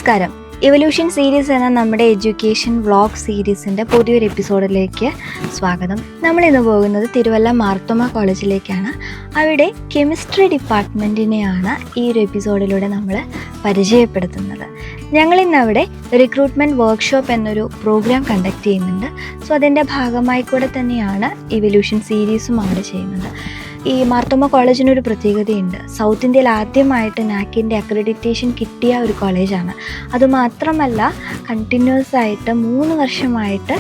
നമസ്കാരം. Evolution series എന്ന നമ്മുടെ എഡ്യൂക്കേഷൻ വ്ളോഗ് സീരീസിൻ്റെ പുതിയൊരു എപ്പിസോഡിലേക്ക് സ്വാഗതം. നമ്മളിന്ന് പോകുന്നത് തിരുവല്ല മാർത്തോമ കോളേജിലേക്കാണ്. അവിടെ കെമിസ്ട്രി ഡിപ്പാർട്ട്മെൻറ്റിനെയാണ് ഈ ഒരു എപ്പിസോഡിലൂടെ നമ്മൾ പരിചയപ്പെടുത്തുന്നത്. ഞങ്ങളിന്ന് അവിടെ റിക്രൂട്ട്മെൻറ്റ് വർക്ക്ഷോപ്പ് എന്നൊരു പ്രോഗ്രാം കണ്ടക്ട് ചെയ്യുന്നുണ്ട്. സോ അതിൻ്റെ ഭാഗമായി കൂടെ തന്നെയാണ് ഇവല്യൂഷൻ സീരീസും അവിടെ ചെയ്യുന്നത്. ഈ മാർത്തോമ കോളേജിനൊരു പ്രത്യേകതയുണ്ട്. സൗത്ത് ഇന്ത്യയിൽ ആദ്യമായിട്ട് നാക്കിൻ്റെ അക്രഡിറ്റേഷൻ കിട്ടിയ ഒരു കോളേജാണ്. അതുമാത്രമല്ല കണ്ടിന്യൂസ് ആയിട്ട് 3 വർഷമായിട്ട്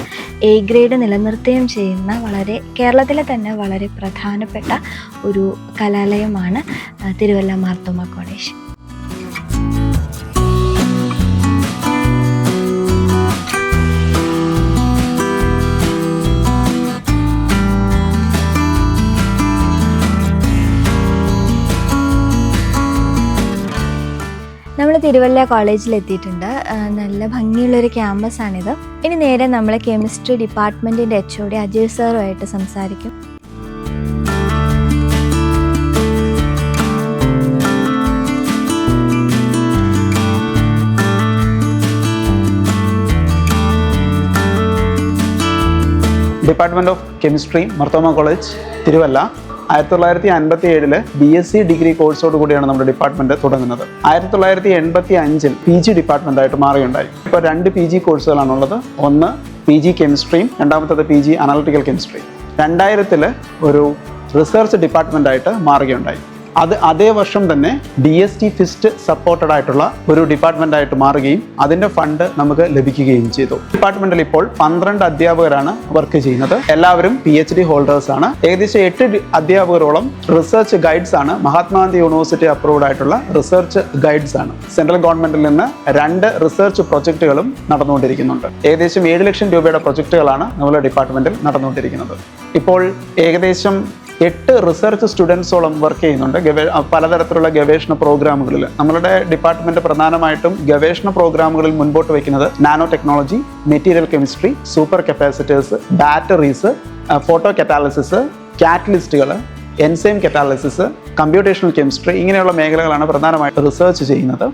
A ഗ്രേഡ് നിലനിർത്തുകയും ചെയ്യുന്ന കേരളത്തിലെ തന്നെ വളരെ പ്രധാനപ്പെട്ട ഒരു കലാലയമാണ് തിരുവല്ല മാർത്തോമ കോളേജ്. നമ്മൾ തിരുവല്ല കോളേജിലെത്തിയിട്ടുണ്ട്. നല്ല ഭംഗിയുള്ളൊരു ക്യാമ്പസാണിത്. ഇനി നേരെ നമ്മൾ കെമിസ്ട്രി ഡിപ്പാർട്ട്മെൻറ്റിൻ്റെ HOD അജയ് സാറുമായിട്ട് സംസാരിക്കും. Department of chemistry Marthoma college Thiruvalla 1957 BSc degree കോഴ്സോട് കൂടിയാണ് നമ്മുടെ ഡിപ്പാർട്ട്മെൻറ്റ് തുടങ്ങുന്നത്. 1985 PG ഡിപ്പാർട്ട്മെൻറ്റായിട്ട് മാറുകയുണ്ടായി. ഇപ്പോൾ 2 PG കോഴ്സുകളാണുള്ളത്. ഒന്ന് PG കെമിസ്ട്രിയും രണ്ടാമത്തത് PG അനാലിറ്റിക്കൽ കെമിസ്ട്രി. 2000 ഒരു റിസർച്ച് ഡിപ്പാർട്ട്മെൻറ്റായിട്ട് മാറുകയുണ്ടായി. അതേ വർഷം തന്നെ DST ഫിസ്റ്റ് സപ്പോർട്ടഡ് ആയിട്ടുള്ള ഒരു ഡിപ്പാർട്ട്മെൻറ്റായിട്ട് മാറുകയും അതിൻ്റെ ഫണ്ട് നമുക്ക് ലഭിക്കുകയും ചെയ്തു. ഡിപ്പാർട്ട്മെൻറ്റിൽ ഇപ്പോൾ 12 അധ്യാപകരാണ് വർക്ക് ചെയ്യുന്നത്. എല്ലാവരും PhD ഹോൾഡേഴ്സ് ആണ്. ഏകദേശം 8 അധ്യാപകരോളം റിസർച്ച് ഗൈഡ്സ് ആണ്. മഹാത്മാഗാന്ധി യൂണിവേഴ്സിറ്റി അപ്രൂവ്ഡ് ആയിട്ടുള്ള റിസർച്ച് ഗൈഡ്സ് ആണ്. സെൻട്രൽ ഗവൺമെൻറ്റിൽ നിന്ന് 2 റിസർച്ച് പ്രൊജക്റ്റുകളും നടന്നുകൊണ്ടിരിക്കുന്നുണ്ട്. ഏകദേശം 7 ലക്ഷം രൂപയുടെ പ്രൊജക്റ്റുകളാണ് നമ്മുടെ ഡിപ്പാർട്ട്മെൻറ്റിൽ നടന്നുകൊണ്ടിരിക്കുന്നത്. ഇപ്പോൾ ഏകദേശം 8 റിസർച്ച് സ്റ്റുഡൻസോളം വർക്ക് ചെയ്യുന്നുണ്ട് പലതരത്തിലുള്ള ഗവേഷണ പ്രോഗ്രാമുകളിൽ. നമ്മളുടെ ഡിപ്പാർട്ട്മെൻറ്റ് പ്രധാനമായിട്ടും ഗവേഷണ പ്രോഗ്രാമുകളിൽ മുൻപോട്ട് വയ്ക്കുന്നത് nano technology, material chemistry, super capacitors, batteries, photo catalysis, കാറ്റലിസ്റ്റുകൾ, എൻസൈം കറ്റാലിസിസ്, കമ്പ്യൂട്ടേഷണൽ കെമിസ്ട്രി ഇങ്ങനെയുള്ള മേഖലകളാണ് പ്രധാനമായിട്ട് റിസർച്ച് ചെയ്യുന്നത്.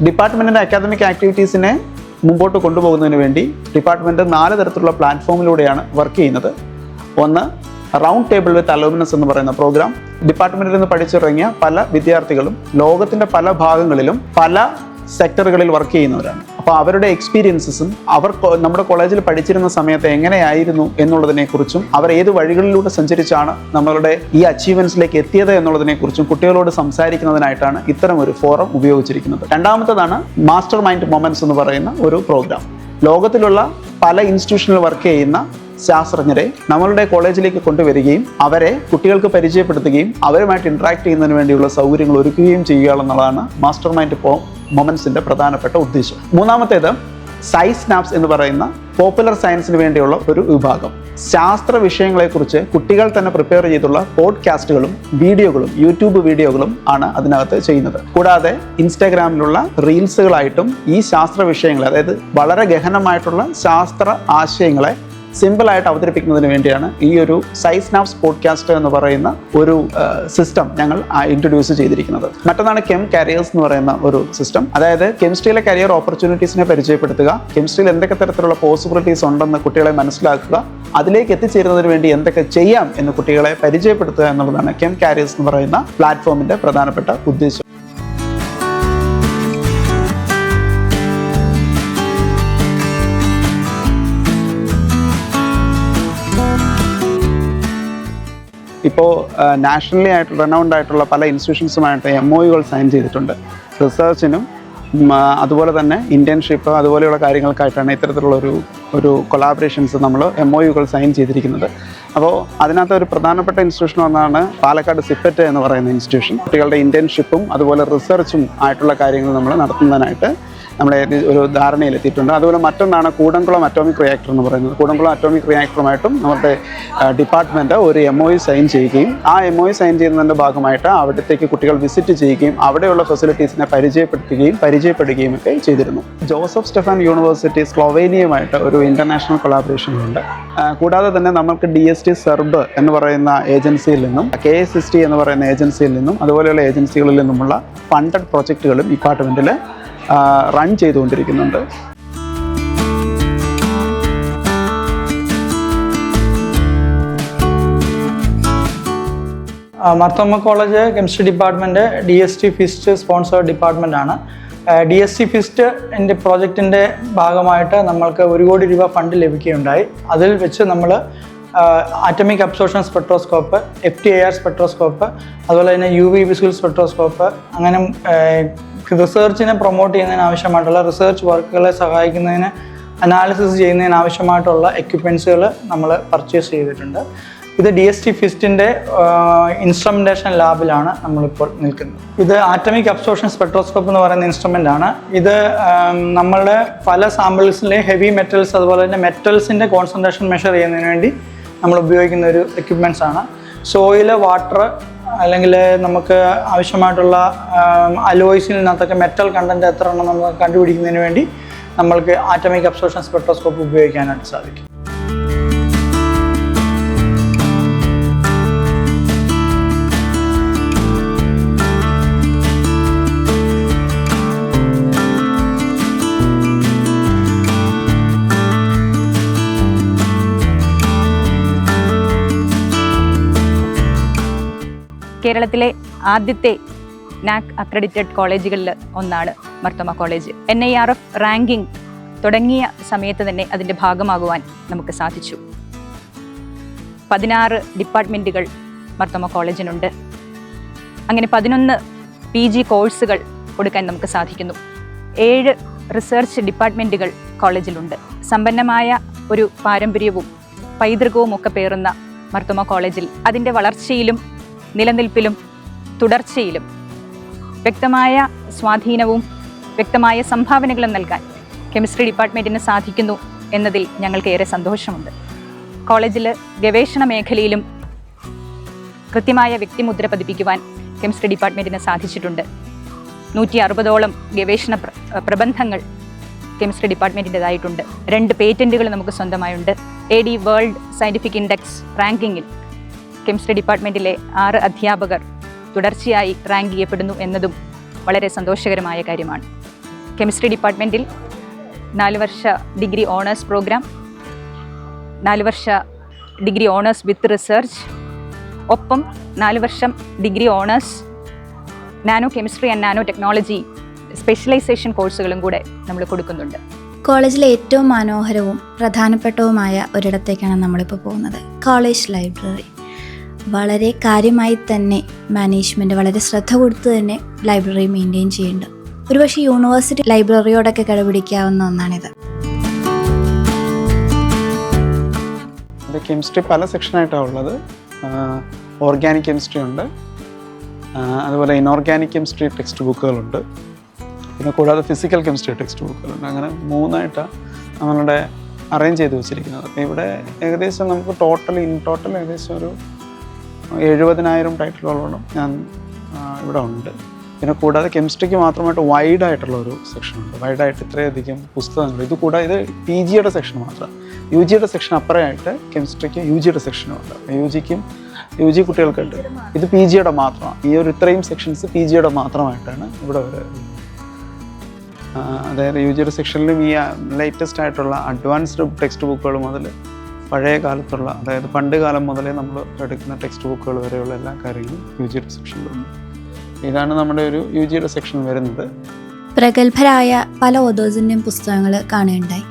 ഡിപ്പാർട്ട്മെൻറ്റിൻ്റെ അക്കാദമിക് ആക്ടിവിറ്റീസിനെ മുമ്പോട്ട് കൊണ്ടുപോകുന്നതിന് വേണ്ടി ഡിപ്പാർട്ട്മെൻറ്റ് 4 തരത്തിലുള്ള പ്ലാറ്റ്ഫോമിലൂടെയാണ് വർക്ക് ചെയ്യുന്നത്. ഒന്ന് റൗണ്ട് ടേബിൾ വിത്ത് അലൂമിനസ് എന്ന് പറയുന്ന പ്രോഗ്രാം. ഡിപ്പാർട്ട്മെൻറ്റിൽ നിന്ന് പഠിച്ചിറങ്ങിയ പല വിദ്യാർത്ഥികളും ലോകത്തിൻ്റെ പല ഭാഗങ്ങളിലും പല സെക്ടറുകളിൽ വർക്ക് ചെയ്യുന്നവരാണ്. അപ്പോൾ അവരുടെ എക്സ്പീരിയൻസസും നമ്മുടെ കോളേജിൽ പഠിച്ചിരുന്ന സമയത്ത് എങ്ങനെയായിരുന്നു എന്നുള്ളതിനെക്കുറിച്ചും അവർ ഏത് വഴികളിലൂടെ സഞ്ചരിച്ചാണ് നമ്മളുടെ ഈ അച്ചീവ്മെൻറ്റ്സിലേക്ക് എത്തിയത് എന്നുള്ളതിനെക്കുറിച്ചും കുട്ടികളോട് സംസാരിക്കുന്നതിനായിട്ടാണ് ഇത്തരം ഒരു ഫോറം ഉപയോഗിച്ചിരിക്കുന്നത്. രണ്ടാമത്തേതാണ് മാസ്റ്റർ മൈൻഡ് മൊമെൻറ്റ്സ് എന്ന് പറയുന്ന ഒരു പ്രോഗ്രാം. ലോകത്തിലുള്ള പല ഇൻസ്റ്റിറ്റ്യൂഷനിൽ വർക്ക് ചെയ്യുന്ന ശാസ്ത്രജ്ഞരെ നമ്മളുടെ കോളേജിലേക്ക് കൊണ്ടുവരികയും അവരെ കുട്ടികൾക്ക് പരിചയപ്പെടുത്തുകയും അവരുമായിട്ട് ഇൻട്രാക്ട് ചെയ്യുന്നതിന് വേണ്ടിയുള്ള സൗകര്യങ്ങൾ ഒരുക്കുകയും ചെയ്യുക എന്നുള്ളതാണ് മാസ്റ്റർ മൈൻഡ് മൊമെൻറ്റ്സിൻ്റെ പ്രധാനപ്പെട്ട ഉദ്ദേശം. മൂന്നാമത്തേത് സൈസ്നാപ്സ് എന്ന് പറയുന്ന പോപ്പുലർ സയൻസിന് വേണ്ടിയുള്ള ഒരു വിഭാഗം. ശാസ്ത്ര വിഷയങ്ങളെക്കുറിച്ച് കുട്ടികൾ തന്നെ പ്രിപ്പയർ ചെയ്തുള്ള പോഡ്കാസ്റ്റുകളും വീഡിയോകളും യൂട്യൂബ് വീഡിയോകളും ആണ് അതിനകത്ത് ചെയ്യുന്നത്. കൂടാതെ ഇൻസ്റ്റാഗ്രാമിലുള്ള റീൽസുകളായിട്ടും ഈ ശാസ്ത്ര വിഷയങ്ങളെ, അതായത് വളരെ ഗഹനമായിട്ടുള്ള ശാസ്ത്ര ആശയങ്ങളെ സിമ്പിളായിട്ട് അവതരിപ്പിക്കുന്നതിന് വേണ്ടിയാണ് ഈ ഒരു സൈസ്നാപ്സ് പോഡ്കാസ്റ്റ് എന്ന് പറയുന്ന ഒരു സിസ്റ്റം ഞങ്ങൾ ഇൻട്രൊഡ്യൂസ് ചെയ്തിരിക്കുന്നത്. മറ്റൊന്നാണ് കെം കാരിയേഴ്സ് എന്ന് പറയുന്ന ഒരു സിസ്റ്റം. അതായത് കെമിസ്ട്രിയിലെ കരിയർ ഓപ്പർച്യൂണിറ്റീസിനെ പരിചയപ്പെടുത്തുക, കെമിസ്ട്രിയിൽ എന്തൊക്കെ തരത്തിലുള്ള പോസിബിലിറ്റീസ് ഉണ്ടെന്ന് കുട്ടികളെ മനസ്സിലാക്കുക, അതിലേക്ക് എത്തിച്ചേരുന്നതിന് വേണ്ടി എന്തൊക്കെ ചെയ്യാം എന്ന് കുട്ടികളെ പരിചയപ്പെടുത്തുക എന്നുള്ളതാണ് കെം കാരിയേഴ്സ് എന്ന് പറയുന്ന പ്ലാറ്റ്ഫോമിൻ്റെ പ്രധാനപ്പെട്ട ഉദ്ദേശം. ഇപ്പോൾ നാഷണലി ആയിട്ട് റെനൗണ്ട് ആയിട്ടുള്ള പല ഇൻസ്റ്റിറ്റ്യൂഷൻസുമായിട്ട് MOUകൾ സൈൻ ചെയ്തിട്ടുണ്ട്. റിസർച്ചിനും അതുപോലെ തന്നെ ഇൻറ്റേൺഷിപ്പ് അതുപോലെയുള്ള കാര്യങ്ങൾക്കായിട്ടാണ് ഇത്തരത്തിലുള്ള ഒരു കൊളാബറേഷൻസ് നമ്മൾ MOUകൾ സൈൻ ചെയ്തിരിക്കുന്നത്. അപ്പോൾ അതിനകത്ത് ഒരു പ്രധാനപ്പെട്ട ഇൻസ്റ്റിറ്റ്യൂഷൻ ഒന്നാണ് പാലക്കാട് സിപ്പറ്റ് എന്ന് പറയുന്ന ഇൻസ്റ്റിറ്റ്യൂഷൻ. കുട്ടികളുടെ ഇൻറ്റേൺഷിപ്പും അതുപോലെ റിസർച്ചും ആയിട്ടുള്ള കാര്യങ്ങൾ നമ്മൾ നടത്തുന്നതിനായിട്ട് നമ്മളെ ഒരു ധാരണയിലെത്തിയിട്ടുണ്ട്. അതുപോലെ മറ്റൊന്നാണ് കൂടംകുളം അറ്റോമിക് റിയാക്ടർ എന്ന് പറയുന്നത്. കൂടംകുളം അറ്റോമിക് റിയാക്ടറുമായിട്ടും നമ്മുടെ ഡിപ്പാർട്ട്മെൻറ്റ് ഒരു MOU സൈൻ ചെയ്യുകയും ആ MOU സൈൻ ചെയ്യുന്നതിൻ്റെ ഭാഗമായിട്ട് അവിടത്തേക്ക് കുട്ടികൾ വിസിറ്റ് ചെയ്യുകയും അവിടെയുള്ള ഫെസിലിറ്റീസിനെ പരിചയപ്പെടുകയും ഒക്കെ ചെയ്തിരുന്നു. ജോസഫ് സ്റ്റെഫാൻ യൂണിവേഴ്സിറ്റി സ്ലൊവേനിയയുമായിട്ട് ഒരു ഇൻ്റർനാഷണൽ കൊളാബറേഷൻ ഉണ്ട്. കൂടാതെ തന്നെ നമുക്ക് DST സെർബ് എന്ന് പറയുന്ന ഏജൻസിയിൽ നിന്നും KSST എന്ന് പറയുന്ന ഏജൻസിയിൽ നിന്നും അതുപോലെയുള്ള ഏജൻസികളിൽ നിന്നുമുള്ള ഫണ്ടഡ് പ്രൊജക്റ്റുകളും ഡിപ്പാർട്ട്മെൻറ്റിൽ റൺ ചെയ്തുകൊണ്ടിരിക്കുന്നുണ്ട്. Marthoma college chemistry department DST FIST sponsored ഡിപ്പാർട്ട്മെൻറ്റാണ്. DST ഫിസ്റ്റിൻ്റെ പ്രോജക്റ്റിൻ്റെ ഭാഗമായിട്ട് നമ്മൾക്ക് 1 കോടി രൂപ ഫണ്ട് ലഭിക്കുകയുണ്ടായി. അതിൽ വെച്ച് നമ്മൾ atomic absorption spectroscope, FTIR spectroscope, അതുപോലെ തന്നെ UV വിസിബിൾ സ്പെക്ട്രോസ്കോപ്പ്, അങ്ങനെ റിസർച്ചിനെ പ്രൊമോട്ട് ചെയ്യുന്നതിന് ആവശ്യമായിട്ടുള്ള റിസർച്ച് വർക്കുകളെ സഹായിക്കുന്നതിന് അനാലിസിസ് ചെയ്യുന്നതിന് ആവശ്യമായിട്ടുള്ള എക്യുപ്മെൻറ്റ്സുകൾ നമ്മൾ പർച്ചേസ് ചെയ്തിട്ടുണ്ട്. ഇത് DST ഫിസ്റ്റിൻ്റെ ഇൻസ്ട്രുമെൻറ്റേഷൻ ലാബിലാണ് നമ്മളിപ്പോൾ നിൽക്കുന്നത്. ഇത് ആറ്റമിക് അബ്സോർപ്ഷൻ സ്പെക്ട്രോസ്കോപ്പ് എന്ന് പറയുന്ന ഇൻസ്ട്രുമെൻ്റ് ആണ്. ഇത് നമ്മളുടെ പല സാമ്പിൾസിലെ ഹെവി മെറ്റൽസ് അതുപോലെ തന്നെ മെറ്റൽസിൻ്റെ കോൺസെൻട്രേഷൻ മെഷർ ചെയ്യുന്നതിന് വേണ്ടി നമ്മൾ ഉപയോഗിക്കുന്ന ഒരു എക്യുപ്മെൻറ്റ്സ് ആണ്. സോയില്, വാട്ടർ അല്ലെങ്കിൽ നമുക്ക് ആവശ്യമായിട്ടുള്ള അലോയ്സിൽ നിന്നകത്തൊക്കെ മെറ്റൽ കണ്ടൻറ്റ് എത്ര എണ്ണം നമുക്ക് കണ്ടുപിടിക്കുന്നതിന് വേണ്ടി നമ്മൾക്ക് ആറ്റമിക് അബ്സോർപ്ഷൻ സ്പെക്ട്രോസ്കോപ്പ് ഉപയോഗിക്കാനായിട്ട് സാധിക്കും. കേരളത്തിലെ ആദ്യത്തെ NAC അക്രഡിറ്റഡ് കോളേജുകളിൽ ഒന്നാണ് മാർത്തോമ കോളേജ്. NIRF റാങ്കിംഗ് തുടങ്ങിയ സമയത്ത് തന്നെ അതിൻ്റെ ഭാഗമാകുവാൻ നമുക്ക് സാധിച്ചു. 16 ഡിപ്പാർട്ട്മെൻറ്റുകൾ മാർത്തോമ കോളേജിനുണ്ട്. അങ്ങനെ 11 PG കോഴ്സുകൾ കൊടുക്കാൻ നമുക്ക് സാധിക്കുന്നു. 7 റിസർച്ച് ഡിപ്പാർട്ട്മെൻറ്റുകൾ കോളേജിലുണ്ട്. സമ്പന്നമായ ഒരു പാരമ്പര്യവും പൈതൃകവും ഒക്കെ പേറുന്ന മാർത്തോമ കോളേജിൽ അതിൻ്റെ വളർച്ചയിലും നിലനിൽപ്പിലും തുടർച്ചയിലും വ്യക്തമായ സ്വാധീനവും വ്യക്തമായ സംഭാവനകളും നൽകാൻ കെമിസ്ട്രി ഡിപ്പാർട്ട്മെൻറ്റിന് സാധിക്കുന്നു എന്നതിൽ ഞങ്ങൾക്കേറെ സന്തോഷമുണ്ട്. കോളേജിൽ ഗവേഷണ മേഖലയിലും കൃത്യമായ വ്യക്തിമുദ്ര പതിപ്പിക്കുവാൻ കെമിസ്ട്രി ഡിപ്പാർട്ട്മെൻറ്റിന് സാധിച്ചിട്ടുണ്ട്. 160ഓളം ഗവേഷണ പ്രബന്ധങ്ങൾ കെമിസ്ട്രി ഡിപ്പാർട്ട്മെൻറ്റിൻ്റെതായിട്ടുണ്ട്. 2 പേറ്റൻറ്റുകൾ നമുക്ക് സ്വന്തമായുണ്ട്. AD വേൾഡ് സയൻറ്റിഫിക് ഇൻഡെക്സ് റാങ്കിങ്ങിൽ കെമിസ്ട്രി ഡിപ്പാർട്ട്മെൻറ്റിലെ 6 അധ്യാപകർ തുടർച്ചയായി റാങ്ക് ചെയ്യപ്പെടുന്നു എന്നതും വളരെ സന്തോഷകരമായ കാര്യമാണ്. കെമിസ്ട്രി ഡിപ്പാർട്ട്മെൻറ്റിൽ 4 വർഷ ഡിഗ്രി ഓണേഴ്സ് പ്രോഗ്രാം, 4 വർഷ ഡിഗ്രി ഓണേഴ്സ് വിത്ത് റിസർച്ച്, ഒപ്പം 4 വർഷം degree honours nano chemistry and nano technology specialisation കോഴ്സുകളും കൂടെ നമ്മൾ കൊടുക്കുന്നുണ്ട്. കോളേജിലെ ഏറ്റവും മനോഹരവും പ്രധാനപ്പെട്ടതുമായ ഒരിടത്തേക്കാണ് നമ്മളിപ്പോൾ പോകുന്നത്. കോളേജ് ലൈബ്രറി വളരെ കാര്യമായി തന്നെ മാനേജ്മെൻറ്റ് വളരെ ശ്രദ്ധ കൊടുത്ത് തന്നെ ലൈബ്രറി മെയിൻറ്റെയിൻ ചെയ്യുന്നുണ്ട്. ഒരുപക്ഷെ യൂണിവേഴ്സിറ്റി ലൈബ്രറിയോടൊക്കെ കിടപിടിക്കാവുന്ന ഒന്നാണിത്. കെമിസ്ട്രി പല സെക്ഷനായിട്ടാണ് ഉള്ളത്. ഓർഗാനിക് കെമിസ്ട്രി ഉണ്ട്, അതുപോലെ ഇനോർഗാനിക് കെമിസ്ട്രി ടെക്സ്റ്റ് ബുക്കുകളുണ്ട്, പിന്നെ കൂടാതെ ഫിസിക്കൽ കെമിസ്ട്രി ടെക്സ്റ്റ് ബുക്കുകളുണ്ട്. അങ്ങനെ 3ആയിട്ടാണ് നമ്മളുടെ അറേഞ്ച് ചെയ്ത് വെച്ചിരിക്കുന്നത്. അപ്പോൾ ഇവിടെ ഏകദേശം നമുക്ക് ഇൻ ടോട്ടൽ ഏകദേശം ഒരു 70,000 ടൈറ്റിലുകളോളം ഞാൻ ഇവിടെ ഉണ്ട്. പിന്നെ കൂടാതെ കെമിസ്ട്രിക്ക് മാത്രമായിട്ട് വൈഡായിട്ടുള്ള ഒരു സെക്ഷനുണ്ട്. വൈഡായിട്ട് ഇത്രയധികം പുസ്തകങ്ങൾ. ഇത് കൂടാതെ ഇത് PGയുടെ സെക്ഷൻ മാത്രമാണ്. UGയുടെ സെക്ഷൻ അപ്പുറമായിട്ട് കെമിസ്ട്രിക്ക് UGയുടെ സെക്ഷനുമുണ്ട്. UG കുട്ടികൾക്കുണ്ട്. ഇത് PGയുടെ മാത്രമാണ്. ഈ ഒരു ഇത്രയും സെക്ഷൻസ് PGയുടെ മാത്രമായിട്ടാണ് ഇവിടെ വരുന്നത്. അതായത് UGയുടെ സെക്ഷനിലും ഈ ലേറ്റസ്റ്റ് ആയിട്ടുള്ള അഡ്വാൻസ്ഡ് ടെക്സ്റ്റ് ബുക്കുകൾ മുതൽ പഴയ കാലത്തുള്ള, അതായത് പണ്ട് കാലം മുതലേ നമ്മൾ എടുക്കുന്ന ടെക്സ്റ്റ് ബുക്കുകൾ വരെയുള്ള എല്ലാ കാര്യങ്ങളും UGയുടെ സെക്ഷനിലുണ്ട്. ഇതാണ് നമ്മുടെ ഒരു UGയുടെ സെക്ഷൻ വരുന്നത്. പ്രഗത്ഭരായ പല ഓതേഴ്സിൻ്റെയും പുസ്തകങ്ങൾ കാണുകയുണ്ടായി.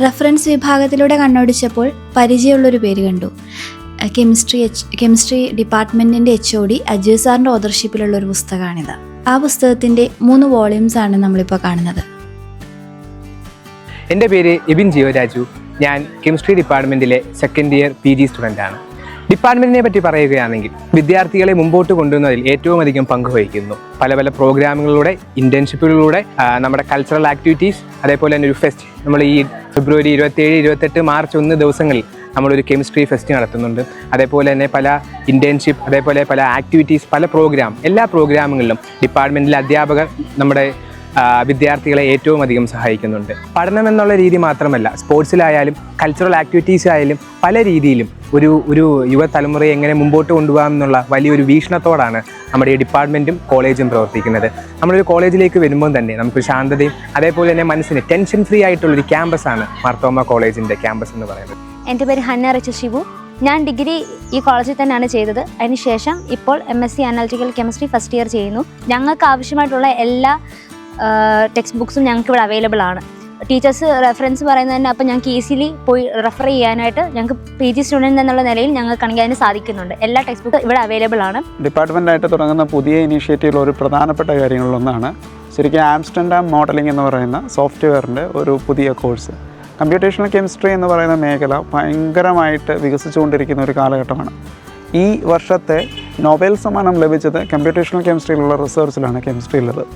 റെഫറൻസ് വിഭാഗത്തിലൂടെ കണ്ണോടിച്ചപ്പോൾ പരിചയമുള്ളൊരു പേര് കണ്ടു. കെമിസ്ട്രി ഡിപ്പാർട്ട്മെൻറ്റിൻ്റെ HOD അജയ് സാറിൻ്റെ ഓതർഷിപ്പിലുള്ള ഒരു പുസ്തകമാണിത്. ആ പുസ്തകത്തിൻ്റെ 3 വോളിയൂംസ് ആണ് നമ്മളിപ്പോൾ കാണുന്നത്. എൻ്റെ പേര് എബിൻ ജിയോരാജു. ഞാൻ കെമിസ്ട്രി ഡിപ്പാർട്ട്മെൻറ്റിലെ സെക്കൻഡ് ഇയർ PG സ്റ്റുഡൻ്റാണ്. ഡിപ്പാർട്ട്മെൻറ്റിനെ പറ്റി പറയുകയാണെങ്കിൽ വിദ്യാർത്ഥികളെ മുമ്പോട്ട് കൊണ്ടുവന്നതിൽ ഏറ്റവും അധികം പങ്കുവഹിക്കുന്നു. പല പല പ്രോഗ്രാമുകളിലൂടെ, ഇൻറ്റേൺഷിപ്പുകളിലൂടെ, നമ്മുടെ കൾച്ചറൽ ആക്ടിവിറ്റീസ്, അതേപോലെ തന്നെ ഒരു ഫെസ്റ്റ്. നമ്മൾ ഈ ഫെബ്രുവരി 27, 28, മാർച്ച് 1 ദിവസങ്ങളിൽ നമ്മളൊരു കെമിസ്ട്രി ഫെസ്റ്റ് നടത്തുന്നുണ്ട്. അതേപോലെ തന്നെ പല ഇൻറ്റേൺഷിപ്പ്, അതേപോലെ പല ആക്ടിവിറ്റീസ്, പല പ്രോഗ്രാം, എല്ലാ പ്രോഗ്രാമുകളിലും ഡിപ്പാർട്ട്മെൻറ്റിലെ അധ്യാപകർ നമ്മുടെ വിദ്യാർത്ഥികളെ ഏറ്റവും അധികം സഹായിക്കുന്നുണ്ട്. പഠനം എന്നുള്ള രീതി മാത്രമല്ല, സ്പോർട്സിലായാലും കൾച്ചറൽ ആക്ടിവിറ്റീസ് ആയാലും പല രീതിയിലും ഒരു യുവതലമുറയെ എങ്ങനെ മുമ്പോട്ട് കൊണ്ടുപോകാം എന്നുള്ള വലിയൊരു വീക്ഷണത്തോടാണ് നമ്മുടെ ഈ ഡിപ്പാർട്ട്മെൻറ്റും കോളേജും പ്രവർത്തിക്കുന്നത്. നമ്മളൊരു കോളേജിലേക്ക് വരുമ്പോൾ തന്നെ നമുക്ക് ശാന്തതയും അതേപോലെ തന്നെ മനസ്സിന് ടെൻഷൻ ഫ്രീ ആയിട്ടുള്ളൊരു ക്യാമ്പസാണ് മാർത്തോമ കോളേജിൻ്റെ ക്യാമ്പസ് എന്ന് പറയുന്നത്. എൻ്റെ പേര് ഹന്ന റിച്ച ശിവു. ഞാൻ ഡിഗ്രി ഈ കോളേജിൽ തന്നെയാണ് ചെയ്തത്. അതിനുശേഷം ഇപ്പോൾ MSc analytical chemistry first year ചെയ്യുന്നു. ഞങ്ങൾക്ക് ആവശ്യമായിട്ടുള്ള എല്ലാ ടെക്സ്റ്റ് ബുക്സും ഞങ്ങൾക്ക് ഇവിടെ അവൈലബിൾ ആണ്. ടീച്ചേഴ്സ് റെഫറൻസ് പറയുന്നത് തന്നെ അപ്പോൾ ഞങ്ങൾക്ക് ഈസിലി പോയി റെഫർ ചെയ്യാനായിട്ട് ഞങ്ങൾക്ക് PG സ്റ്റുഡൻറ്റ് എന്നുള്ള നിലയിൽ ഞങ്ങൾക്കാണെങ്കിൽ അതിന് സാധിക്കുന്നുണ്ട്. എല്ലാ ടെക്സ്റ്റ് ബുക്കും ഇവിടെ അവൈലബിൾ ആണ്. ഡിപ്പാർട്ട്മെൻറ്റായിട്ട് തുടങ്ങുന്ന പുതിയ ഇനീഷ്യേറ്റീവിൽ ഒരു പ്രധാനപ്പെട്ട കാര്യങ്ങളിലൊന്നാണ് ശരിക്കും ആംസ്റ്റർഡാം മോഡലിംഗ് എന്ന് പറയുന്ന സോഫ്റ്റ്വെയറിൻ്റെ ഒരു പുതിയ കോഴ്സ്. കമ്പ്യൂട്ടേഷണൽ കെമിസ്ട്രി എന്ന് പറയുന്ന മേഖല ഭയങ്കരമായിട്ട് വികസിച്ചുകൊണ്ടിരിക്കുന്ന ഒരു കാലഘട്ടമാണ്. ഈ വർഷത്തെ നൊബേൽ സമ്മാനം ലഭിച്ചത് കമ്പ്യൂട്ടേഷണൽ കെമിസ്ട്രിയിലുള്ള റിസർച്ചിലാണ്, കെമിസ്ട്രിയിലുള്ളത്.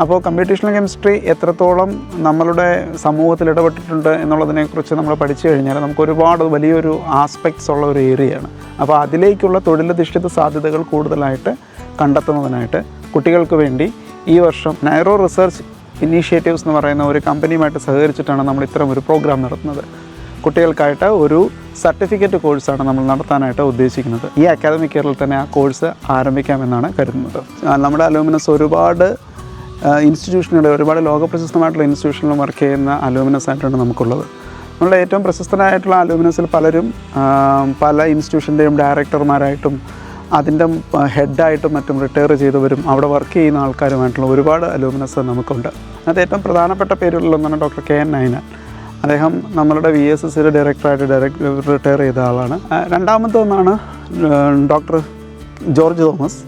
അപ്പോൾ കമ്പ്യൂട്ടേഷണൽ കെമിസ്ട്രി എത്രത്തോളം നമ്മളുടെ സമൂഹത്തിൽ ഇടപെട്ടിട്ടുണ്ട് എന്നുള്ളതിനെക്കുറിച്ച് നമ്മൾ പഠിച്ചു കഴിഞ്ഞാൽ നമുക്ക് ഒരുപാട് വലിയൊരു ആസ്പെക്ട്സ് ഉള്ള ഒരു ഏരിയയാണ്. അപ്പോൾ അതിലേക്കുള്ള തൊഴിലധിഷ്ഠിത സാധ്യതകൾ കൂടുതലായിട്ട് കണ്ടെത്തുന്നതിനായിട്ട് കുട്ടികൾക്ക് വേണ്ടി ഈ വർഷം നൈറോ റിസർച്ച് ഇനീഷ്യേറ്റീവ്സ് എന്ന് പറയുന്ന ഒരു കമ്പനിയുമായിട്ട് സഹകരിച്ചിട്ടാണ് നമ്മൾ ഇത്തരം ഒരു പ്രോഗ്രാം നടത്തുന്നത്. കുട്ടികൾക്കായിട്ട് ഒരു സർട്ടിഫിക്കറ്റ് കോഴ്സാണ് നമ്മൾ നടത്താനായിട്ട് ഉദ്ദേശിക്കുന്നത്. ഈ അക്കാദമിക് ഇയറിൽ തന്നെ ആ കോഴ്സ് ആരംഭിക്കാമെന്നാണ് കരുതുന്നത്. നമ്മുടെ അലൂമിനസ് ഒരുപാട് ഇൻസ്റ്റിറ്റ്യൂഷനുകൾ, ഒരുപാട് ലോകപ്രശസ്തമായിട്ടുള്ള ഇൻസ്റ്റിറ്റ്യൂഷനിലും വർക്ക് ചെയ്യുന്ന അലൂമിനസ് ആയിട്ടാണ് നമുക്കുള്ളത്. നമ്മളുടെ ഏറ്റവും പ്രശസ്തനായിട്ടുള്ള അലൂമിനസിൽ പലരും പല ഇൻസ്റ്റിറ്റ്യൂഷൻ്റെയും ഡയറക്ടർമാരായിട്ടും അതിൻ്റെ ഹെഡായിട്ടും മറ്റും റിട്ടയർ ചെയ്തവരും അവിടെ വർക്ക് ചെയ്യുന്ന ആൾക്കാരുമായിട്ടുള്ള ഒരുപാട് അലൂമിനസ് നമുക്കുണ്ട്. അത് ഏറ്റവും പ്രധാനപ്പെട്ട പേരുകളിലൊന്നാണ് ഡോക്ടർ KN നൈനാൻ. അദ്ദേഹം നമ്മളുടെ VSSയുടെ ഡയറക്ടറായിട്ട് റിട്ടയർ ചെയ്ത ആളാണ്. രണ്ടാമത്തെ ഒന്നാണ് doctor George Thomas.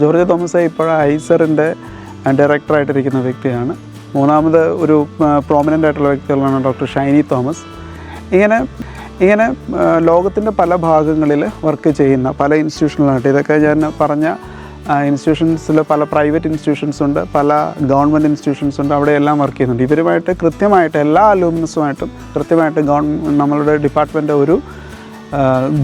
George Thomas ഇപ്പോൾ ഐസറിൻ്റെ ഡയറക്ടറായിട്ടിരിക്കുന്ന വ്യക്തിയാണ്. മൂന്നാമത് ഒരു പ്രോമിനൻ്റ് ആയിട്ടുള്ള വ്യക്തികളാണ് ഡോക്ടർ ഷൈനി തോമസ്. ഇങ്ങനെ ലോകത്തിൻ്റെ പല ഭാഗങ്ങളിൽ വർക്ക് ചെയ്യുന്ന പല ഇൻസ്റ്റിറ്റ്യൂഷനുകളായിട്ട്, ഇതൊക്കെ ഞാൻ പറഞ്ഞ ഇൻസ്റ്റിറ്റ്യൂഷൻസിൽ പല പ്രൈവറ്റ് ഇൻസ്റ്റിറ്റ്യൂഷൻസ് ഉണ്ട്, പല ഗവൺമെൻറ് ഇൻസ്റ്റിറ്റ്യൂഷൻസ് ഉണ്ട്, അവിടെയെല്ലാം വർക്ക് ചെയ്യുന്നുണ്ട്. ഇവരുമായിട്ട് കൃത്യമായിട്ട് എല്ലാ അലൂമിനസുമായിട്ടും കൃത്യമായിട്ട് നമ്മളുടെ ഡിപ്പാർട്ട്മെൻറ്റ് ഒരു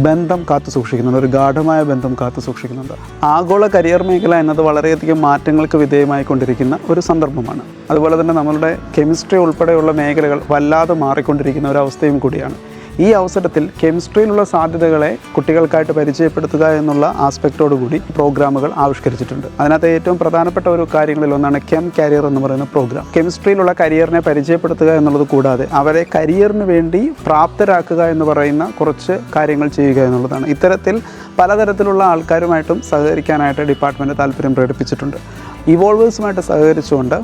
ബന്ധം കാത്തു സൂക്ഷിക്കുന്നുണ്ട്, ഒരു ഗാഢമായ ബന്ധം കാത്തു സൂക്ഷിക്കുന്നുണ്ട്. ആഗോള കരിയർ മേഖല എന്നത് വളരെയധികം മാറ്റങ്ങൾക്ക് വിധേയമായിക്കൊണ്ടിരിക്കുന്ന ഒരു സന്ദർഭമാണ്. അതുപോലെ തന്നെ നമ്മളുടെ കെമിസ്ട്രി ഉൾപ്പെടെയുള്ള മേഖലകൾ വല്ലാതെ മാറിക്കൊണ്ടിരിക്കുന്ന ഒരു അവസ്ഥയും കൂടിയാണ്. ഈ അവസരത്തിൽ കെമിസ്ട്രിയിലുള്ള സാധ്യതകളെ കുട്ടികൾക്കായിട്ട് പരിചയപ്പെടുത്തുക എന്നുള്ള ആസ്പെക്റ്റോടുകൂടി പ്രോഗ്രാമുകൾ ആവിഷ്കരിച്ചിട്ടുണ്ട്. അതിനകത്ത് ഏറ്റവും പ്രധാനപ്പെട്ട ഒരു കാര്യങ്ങളിലൊന്നാണ് കെം കരിയർ എന്ന് പറയുന്ന പ്രോഗ്രാം. കെമിസ്ട്രിയിലുള്ള കരിയറിനെ പരിചയപ്പെടുത്തുക എന്നുള്ളത് കൂടാതെ അവരെ കരിയറിന് വേണ്ടി പ്രാപ്തരാക്കുക എന്ന് പറയുന്ന കുറച്ച് കാര്യങ്ങൾ ചെയ്യുക എന്നുള്ളതാണ്. ഇത്തരത്തിൽ പലതരത്തിലുള്ള ആൾക്കാരുമായിട്ടും സഹകരിക്കാനായിട്ട് ഡിപ്പാർട്ട്മെൻറ്റ് താല്പര്യം പ്രകടിപ്പിച്ചിട്ടുണ്ട്. ഇവോൾവേഴ്സുമായിട്ട് സഹകരിച്ചുകൊണ്ട്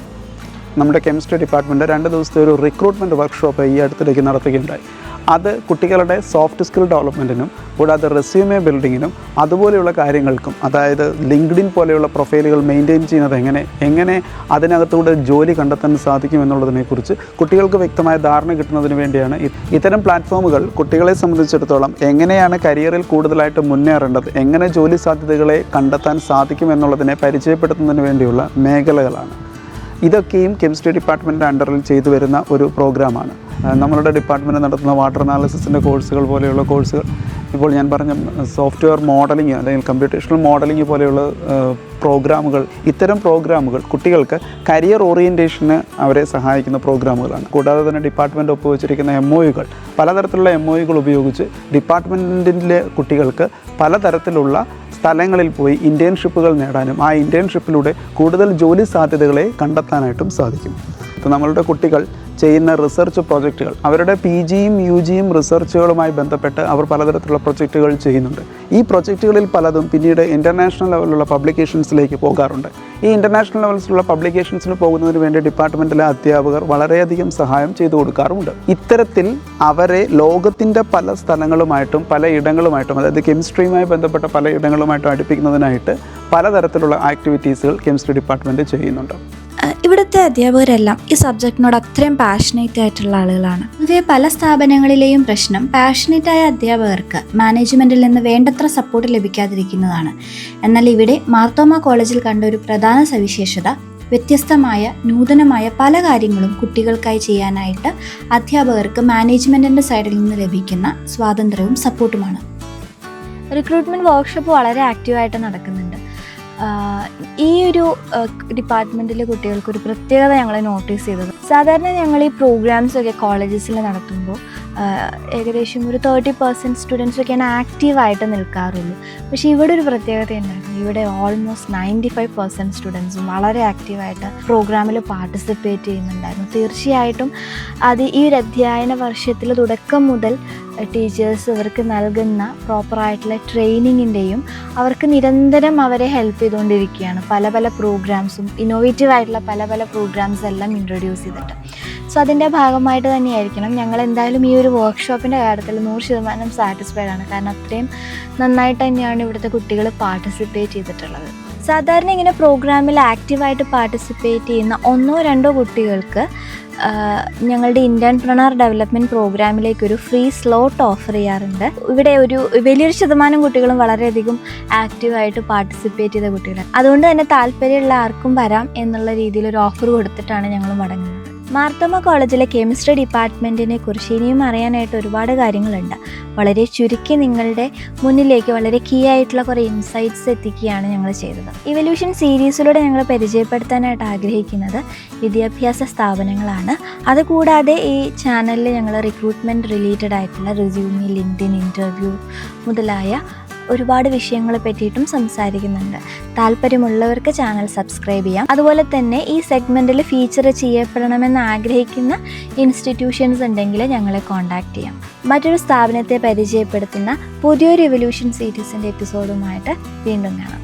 നമ്മുടെ കെമിസ്ട്രി ഡിപ്പാർട്ട്മെൻറ്റ് 2 ദിവസത്തെ ഒരു റിക്രൂട്ട്മെൻറ്റ് വർക്ക്ഷോപ്പ് ഈ അടുത്തിടയ്ക്ക് നടത്തുകയുണ്ടായി. അത് കുട്ടികളുടെ സോഫ്റ്റ് സ്കിൽ ഡെവലപ്മെൻറ്റിനും കൂടാതെ റെസ്യൂമേ ബിൽഡിങ്ങിനും അതുപോലെയുള്ള കാര്യങ്ങൾക്കും, അതായത് ലിങ്ക്ഡിൻ പോലെയുള്ള പ്രൊഫൈലുകൾ മെയിൻറ്റെയിൻ ചെയ്യുന്നത് എങ്ങനെ അതിനകത്തൂടെ ജോലി കണ്ടെത്താൻ സാധിക്കും എന്നുള്ളതിനെക്കുറിച്ച് കുട്ടികൾക്ക് വ്യക്തമായ ധാരണ കിട്ടുന്നതിന് വേണ്ടിയാണ് ഇത്തരം പ്ലാറ്റ്ഫോമുകൾ കുട്ടികളെ സംബന്ധിച്ചിടത്തോളം എങ്ങനെയാണ് കരിയറിൽ കൂടുതലായിട്ട് മുന്നേറേണ്ടത്, എങ്ങനെ ജോലി സാധ്യതകളെ കണ്ടെത്താൻ സാധിക്കും എന്നുള്ളതിനെ പരിചയപ്പെടുത്തുന്നതിന് വേണ്ടിയുള്ള മേഖലകളാണ്. ഇതൊക്കെയും കെമിസ്ട്രി ഡിപ്പാർട്ട്മെൻറ്റിൻ്റെ അണ്ടറിൽ ചെയ്തു വരുന്ന ഒരു പ്രോഗ്രാമാണ്. നമ്മളുടെ ഡിപ്പാർട്ട്മെൻറ്റ് നടത്തുന്ന വാട്ടർ അനാലിസിസിൻ്റെ കോഴ്സുകൾ പോലെയുള്ള കോഴ്സുകൾ, ഇപ്പോൾ ഞാൻ പറഞ്ഞ സോഫ്റ്റ്വെയർ മോഡലിംഗ് അല്ലെങ്കിൽ കമ്പ്യൂട്ടേഷണൽ മോഡലിംഗ് പോലെയുള്ള പ്രോഗ്രാമുകൾ, ഇത്തരം പ്രോഗ്രാമുകൾ കുട്ടികൾക്ക് കരിയർ ഓറിയൻറ്റേഷന് അവരെ സഹായിക്കുന്ന പ്രോഗ്രാമുകളാണ്. കൂടാതെ തന്നെ ഡിപ്പാർട്ട്മെൻറ്റ് ഒപ്പുവെച്ചിരിക്കുന്ന MOUകൾ, പലതരത്തിലുള്ള MOUകൾ ഉപയോഗിച്ച് ഡിപ്പാർട്ട്മെൻറ്റിലെ കുട്ടികൾക്ക് പലതരത്തിലുള്ള സ്ഥലങ്ങളിൽ പോയി ഇൻറ്റേൺഷിപ്പുകൾ നേടാനും ആ ഇൻറ്റേൺഷിപ്പിലൂടെ കൂടുതൽ ജോലി സാധ്യതകളെ കണ്ടെത്താനായിട്ടും സാധിക്കും. ഇപ്പോൾ നമ്മളുടെ കുട്ടികൾ ചെയ്യുന്ന റിസർച്ച് പ്രോജക്റ്റുകൾ, അവരുടെ PGയും UGയും റിസർച്ചുകളുമായി ബന്ധപ്പെട്ട് അവർ പലതരത്തിലുള്ള പ്രൊജക്റ്റുകൾ ചെയ്യുന്നുണ്ട്. ഈ പ്രൊജക്റ്റുകളിൽ പലതും പിന്നീട് ഇൻ്റർനാഷണൽ ലെവലിലുള്ള പബ്ലിക്കേഷൻസിലേക്ക് പോകാറുണ്ട്. ഈ ഇൻ്റർനാഷണൽ ലെവൽസിലുള്ള പബ്ലിക്കേഷൻസിന് പോകുന്നതിന് വേണ്ടി ഡിപ്പാർട്ട്മെൻറ്റിലെ അധ്യാപകർ വളരെയധികം സഹായം ചെയ്തു കൊടുക്കാറുമുണ്ട്. ഇത്തരത്തിൽ അവരെ ലോകത്തിൻ്റെ പല സ്ഥലങ്ങളുമായിട്ടും പല ഇടങ്ങളുമായിട്ടും, അതായത് കെമിസ്ട്രിയുമായി ബന്ധപ്പെട്ട പല ഇടങ്ങളുമായിട്ടും അടുപ്പിക്കുന്നതിനായിട്ട് പലതരത്തിലുള്ള ആക്ടിവിറ്റീസുകൾ കെമിസ്ട്രി ഡിപ്പാർട്ട്മെൻറ്റ് ചെയ്യുന്നുണ്ട്. ഇവിടുത്തെ അധ്യാപകരെല്ലാം ഈ സബ്ജക്റ്റിനോട് അത്രയും പാഷനേറ്റ് ആയിട്ടുള്ള ആളുകളാണ്. ഇവയെ പല സ്ഥാപനങ്ങളിലെയും പ്രശ്നം പാഷനേറ്റായ അധ്യാപകർക്ക് മാനേജ്മെൻറ്റിൽ നിന്ന് വേണ്ടത്ര സപ്പോർട്ട് ലഭിക്കാതിരിക്കുന്നതാണ്. എന്നാൽ ഇവിടെ മാർത്തോമ കോളേജിൽ കണ്ട ഒരു പ്രധാന സവിശേഷത വ്യത്യസ്തമായ നൂതനമായ പല കാര്യങ്ങളും കുട്ടികൾക്കായി ചെയ്യാനായിട്ട് അധ്യാപകർക്ക് മാനേജ്മെൻറ്റിൻ്റെ സൈഡിൽ നിന്ന് ലഭിക്കുന്ന സ്വാതന്ത്ര്യവും സപ്പോർട്ടുമാണ്. റിക്രൂട്ട്മെൻറ്റ് വർക്ക്ഷോപ്പ് വളരെ ആക്റ്റീവായിട്ട് നടക്കുന്നുണ്ട്. ഈ ഒരു ഡിപ്പാർട്ട്മെൻറ്റിലെ കുട്ടികൾക്കൊരു പ്രത്യേകത ഞങ്ങൾ നോട്ടീസ് ചെയ്തത്, സാധാരണ ഞങ്ങൾ ഈ പ്രോഗ്രാംസൊക്കെ കോളേജസിൽ നടത്തുമ്പോൾ ഏകദേശം ഒരു 30% സ്റ്റുഡൻസൊക്കെയാണ് ആക്റ്റീവായിട്ട് നിൽക്കാറുള്ളൂ. പക്ഷേ ഇവിടെ ഒരു പ്രത്യേകത ഉണ്ടായിരുന്നു. ഇവിടെ ഓൾമോസ്റ്റ് 95% സ്റ്റുഡൻസും വളരെ ആക്റ്റീവായിട്ട് പ്രോഗ്രാമിൽ പാർട്ടിസിപ്പേറ്റ് ചെയ്യുന്നുണ്ടായിരുന്നു. തീർച്ചയായിട്ടും അത് ഈ ഒരു അധ്യയന വർഷത്തിൽ തുടക്കം മുതൽ ടീച്ചേഴ്സ് ഇവർക്ക് നൽകുന്ന പ്രോപ്പറായിട്ടുള്ള ട്രെയിനിങ്ങിൻ്റെയും അവർക്ക് നിരന്തരം അവരെ ഹെൽപ്പ് ചെയ്തുകൊണ്ടിരിക്കുകയാണ്. പല പല പ്രോഗ്രാംസും ഇന്നോവേറ്റീവായിട്ടുള്ള പല പല പ്രോഗ്രാംസ് എല്ലാം ഇൻട്രൊഡ്യൂസ് ചെയ്തിട്ട്. സോ അതിൻ്റെ ഭാഗമായിട്ട് തന്നെയായിരിക്കണം ഞങ്ങൾ എന്തായാലും ഈ ഒരു വർക്ക്ഷോപ്പിൻ്റെ കാര്യത്തിൽ 100% സാറ്റിസ്ഫൈഡ് ആണ്. കാരണം അത്രയും നന്നായിട്ട് തന്നെയാണ് ഇവിടുത്തെ കുട്ടികൾ പാർട്ടിസിപ്പേറ്റ് ചെയ്തിട്ടുള്ളത്. സാധാരണ ഇങ്ങനെ പ്രോഗ്രാമിൽ ആക്റ്റീവായിട്ട് പാർട്ടിസിപ്പേറ്റ് ചെയ്യുന്ന 1-2 കുട്ടികൾക്ക് ഞങ്ങളുടെ ഇന്റർപ്രണർ ഡെവലപ്മെൻറ്റ് പ്രോഗ്രാമിലേക്കൊരു ഫ്രീ സ്ലോട്ട് ഓഫർ ചെയ്യാറുണ്ട്. ഇവിടെ ഒരു വലിയൊരു ശതമാനം കുട്ടികളും വളരെയധികം ആക്റ്റീവായിട്ട് പാർട്ടിസിപ്പേറ്റ് ചെയ്ത കുട്ടികളാണ്. അതുകൊണ്ട് തന്നെ താല്പര്യമുള്ള ആർക്കും വരാം എന്നുള്ള രീതിയിൽ ഒരു ഓഫർ കൊടുത്തിട്ടാണ് ഞങ്ങൾ മടങ്ങുന്നത്. മാർത്തോമ കോളേജിലെ കെമിസ്ട്രി ഡിപ്പാർട്ട്മെൻറ്റിനെ കുറിച്ച് ഇനിയും അറിയാനായിട്ട് ഒരുപാട് കാര്യങ്ങളുണ്ട്. വളരെ ചുരുക്കി നിങ്ങളുടെ മുന്നിലേക്ക് വളരെ കീ ആയിട്ടുള്ള കുറേ ഇൻസൈറ്റ്സ് എത്തിക്കുകയാണ് ഞങ്ങൾ ചെയ്തത്. ഇവല്യൂഷൻ സീരീസിലൂടെ ഞങ്ങൾ പരിചയപ്പെടുത്താനായിട്ട് ആഗ്രഹിക്കുന്നത് വിദ്യാഭ്യാസ സ്ഥാപനങ്ങളാണ്. അതുകൂടാതെ ഈ ചാനലിൽ ഞങ്ങൾ റിക്രൂട്ട്മെൻറ്റ് റിലേറ്റഡ് ആയിട്ടുള്ള റെസ്യൂമി, ലിങ്ക്ഡിൻ ഇൻ്റർവ്യൂ മുതലായ ഒരുപാട് വിഷയങ്ങളെ പറ്റിയിട്ടും സംസാരിക്കുന്നുണ്ട്. താല്പര്യമുള്ളവർക്ക് ചാനൽ സബ്സ്ക്രൈബ് ചെയ്യാം. അതുപോലെ തന്നെ ഈ സെഗ്മെൻറ്റിൽ ഫീച്ചർ ചെയ്യപ്പെടണമെന്ന് ആഗ്രഹിക്കുന്ന ഇൻസ്റ്റിറ്റ്യൂഷൻസ് ഉണ്ടെങ്കിൽ ഞങ്ങളെ കോൺടാക്റ്റ് ചെയ്യാം. മറ്റൊരു സ്ഥാപനത്തെ പരിചയപ്പെടുത്തുന്ന പുതിയൊരു ഇവല്യൂഷൻ സീരീസിൻ്റെ എപ്പിസോഡുമായിട്ട് വീണ്ടും കാണാം.